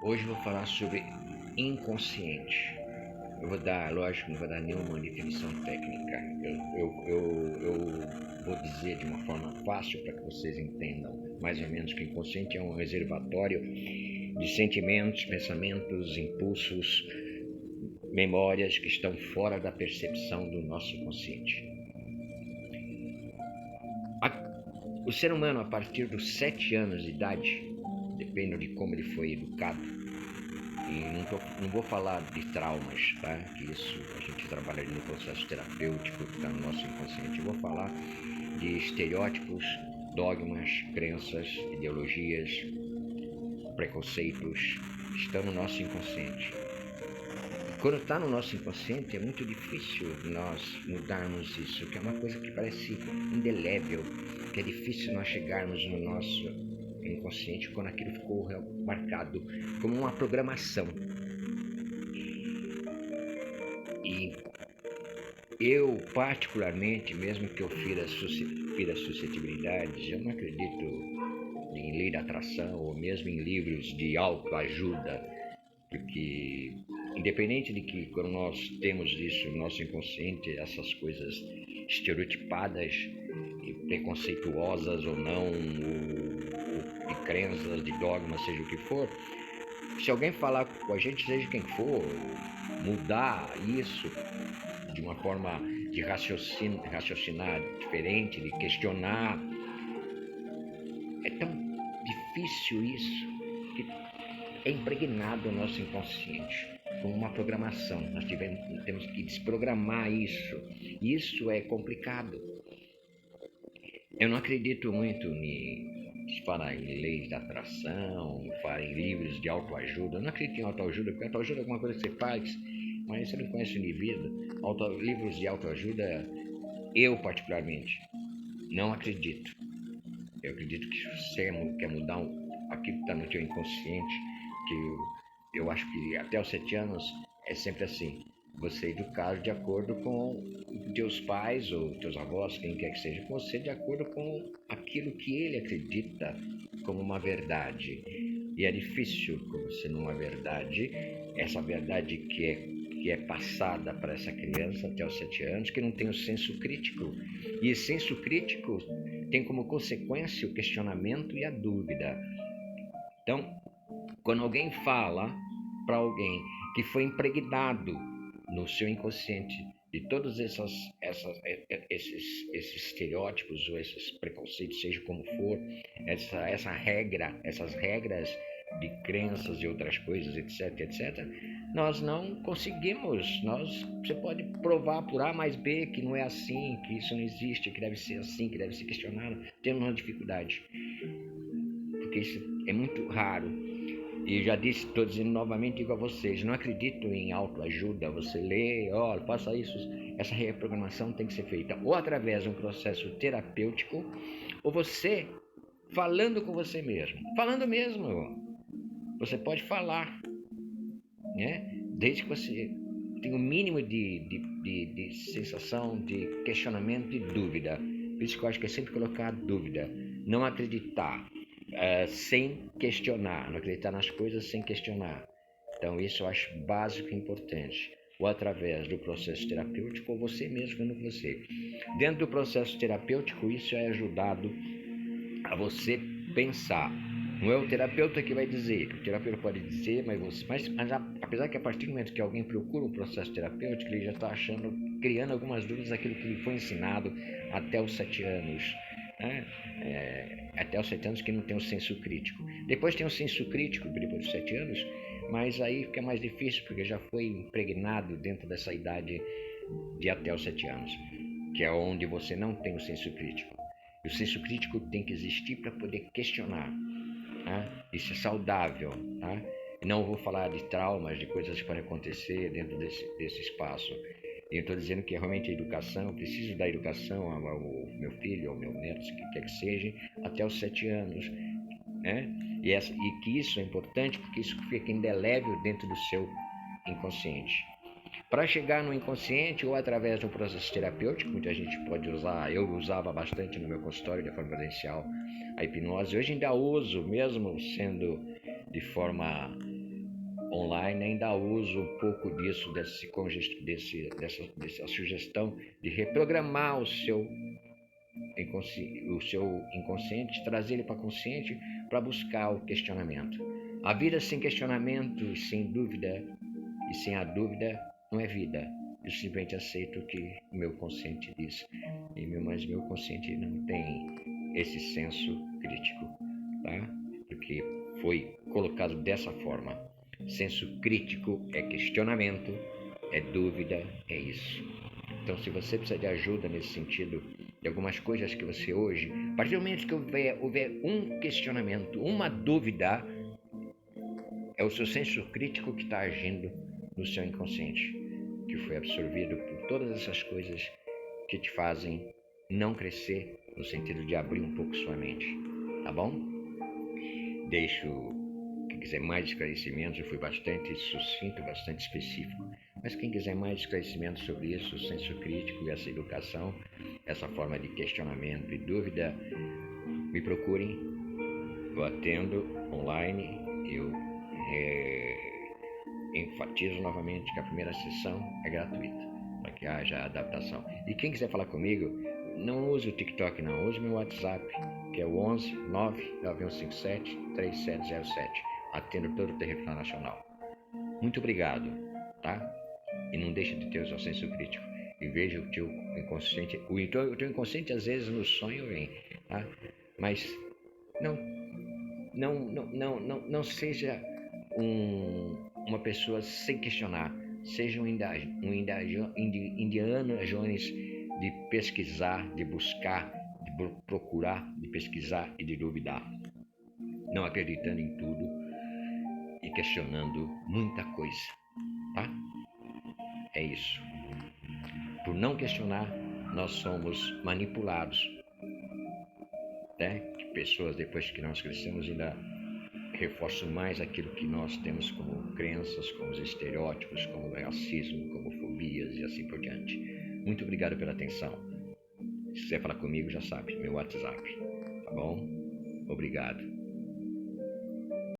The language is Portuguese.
Hoje eu vou falar sobre inconsciente. Eu vou dar, lógico, não vou dar nenhuma definição técnica. Eu vou dizer de uma forma fácil para que vocês entendam mais ou menos que o inconsciente é um reservatório de sentimentos, pensamentos, impulsos, memórias que estão fora da percepção do nosso inconsciente. O ser humano, a partir dos 7 anos de idade, depende de como ele foi educado, e não vou falar de traumas, tá? Que isso a gente trabalha ali no processo terapêutico que está no nosso inconsciente. Eu vou falar de estereótipos, dogmas, crenças, ideologias, preconceitos que estão no nosso inconsciente. E quando está no nosso inconsciente é muito difícil nós mudarmos isso, que é uma coisa que parece indelével, que é difícil nós chegarmos no nosso inconsciente quando aquilo ficou marcado como uma programação. E eu, particularmente, mesmo que eu fira suscetibilidades, eu não acredito em lei da atração ou mesmo em livros de autoajuda, porque independente de que quando nós temos isso no nosso inconsciente, essas coisas estereotipadas e preconceituosas ou não, ou de crenças, de dogmas, seja o que for, se alguém falar com a gente, seja quem for, mudar isso de uma forma de raciocinar diferente, de questionar, é tão difícil isso que é impregnado o nosso inconsciente como uma programação. Nós temos que desprogramar isso. Isso é complicado. Eu não acredito muito em falar em leis da atração, falar em livros de autoajuda. Eu não acredito em autoajuda, porque autoajuda é alguma coisa que você faz, mas você não conhece o indivíduo. Livros de autoajuda, eu particularmente, não acredito. Eu acredito que você quer mudar aquilo que está no teu inconsciente, que eu acho que até os 7 anos é sempre assim. Você é educado de acordo com teus pais ou teus avós, quem quer que seja, você de acordo com aquilo que ele acredita como uma verdade. E é difícil, como sendo uma verdade, essa verdade que é passada para essa criança até os 7 anos, que não tem o senso crítico. E esse senso crítico tem como consequência o questionamento e a dúvida. Então, quando alguém fala para alguém que foi impregnado no seu inconsciente de todos esses estereótipos ou esses preconceitos, seja como for, essas regras de crenças e outras coisas, etc, nós não conseguimos. Você pode provar por A mais B que não é assim, que isso não existe, que deve ser assim, que deve ser questionado. Temos uma dificuldade, porque isso é muito raro. E já disse, estou dizendo novamente, digo a vocês, não acredito em autoajuda. Você lê, olha, faça isso. Essa reprogramação tem que ser feita ou através de um processo terapêutico, ou você falando com você mesmo. Falando mesmo. Você pode falar, né? Desde que você tenha o mínimo de sensação, de questionamento e dúvida. Por isso que eu acho que é sempre colocar dúvida. Não acreditar. Sem questionar, não acreditar nas coisas sem questionar. Então isso eu acho básico e importante. Ou através do processo terapêutico, ou você mesmo vendo você. Dentro do processo terapêutico, isso é ajudado a você pensar. Não é o terapeuta que vai dizer, o terapeuta pode dizer, mas apesar que a partir do momento que alguém procura um processo terapêutico, ele já está criando algumas dúvidas daquilo que lhe foi ensinado até os 7 anos. Até os 7 anos que não tem o senso crítico. Depois tem o senso crítico, depois dos 7 anos, mas aí fica mais difícil, porque já foi impregnado dentro dessa idade de até os 7 anos, que é onde você não tem o senso crítico. E o senso crítico tem que existir para poder questionar. Tá? Isso é saudável. Tá? Não vou falar de traumas, de coisas que podem acontecer dentro desse espaço. Eu estou dizendo que realmente a educação, eu preciso dar educação ao meu filho, ao meu neto, que quer que seja, até os 7 anos. Né? E que isso é importante, porque isso fica indelével dentro do seu inconsciente. Para chegar no inconsciente, ou através de um processo terapêutico, muita gente pode usar, eu usava bastante no meu consultório de forma presencial a hipnose. Hoje ainda uso, mesmo sendo de forma online ainda uso um pouco disso, dessa sugestão de reprogramar o seu inconsciente, trazer ele para consciente para buscar o questionamento. A vida sem questionamento, sem dúvida e sem a dúvida não é vida. Eu simplesmente aceito o que o meu consciente diz. Mas meu consciente não tem esse senso crítico, tá? Porque foi colocado dessa forma. Senso crítico é questionamento, é dúvida, é isso. Então, se você precisa de ajuda nesse sentido, de algumas coisas que você hoje, a partir do momento que houver um questionamento, uma dúvida, é o seu senso crítico que está agindo no seu inconsciente, que foi absorvido por todas essas coisas que te fazem não crescer, no sentido de abrir um pouco sua mente, tá bom? Quem quiser mais esclarecimentos, eu fui bastante sucinto, bastante específico, mas quem quiser mais esclarecimentos sobre isso, o senso crítico e essa educação, essa forma de questionamento e dúvida, me procurem, eu atendo online, eu enfatizo novamente que a primeira sessão é gratuita, para que haja adaptação. E quem quiser falar comigo, não use o TikTok não, use meu WhatsApp, que é o 11 99157 3707. Atendo todo o território nacional. Muito obrigado, tá? E não deixe de ter o seu senso crítico. E veja o teu inconsciente. O teu inconsciente às vezes no sonho vem, tá? Mas não seja uma pessoa sem questionar. Seja um Indiana Jones de pesquisar, de buscar, de procurar, de pesquisar e de duvidar. Não acreditando em tudo e questionando muita coisa, tá? É isso. Por não questionar, nós somos manipulados, né? Que pessoas, depois que nós crescemos, ainda reforçam mais aquilo que nós temos como crenças, como estereótipos, como racismo, como fobias e assim por diante. Muito obrigado pela atenção. Se quiser falar comigo, já sabe, meu WhatsApp, tá bom? Obrigado.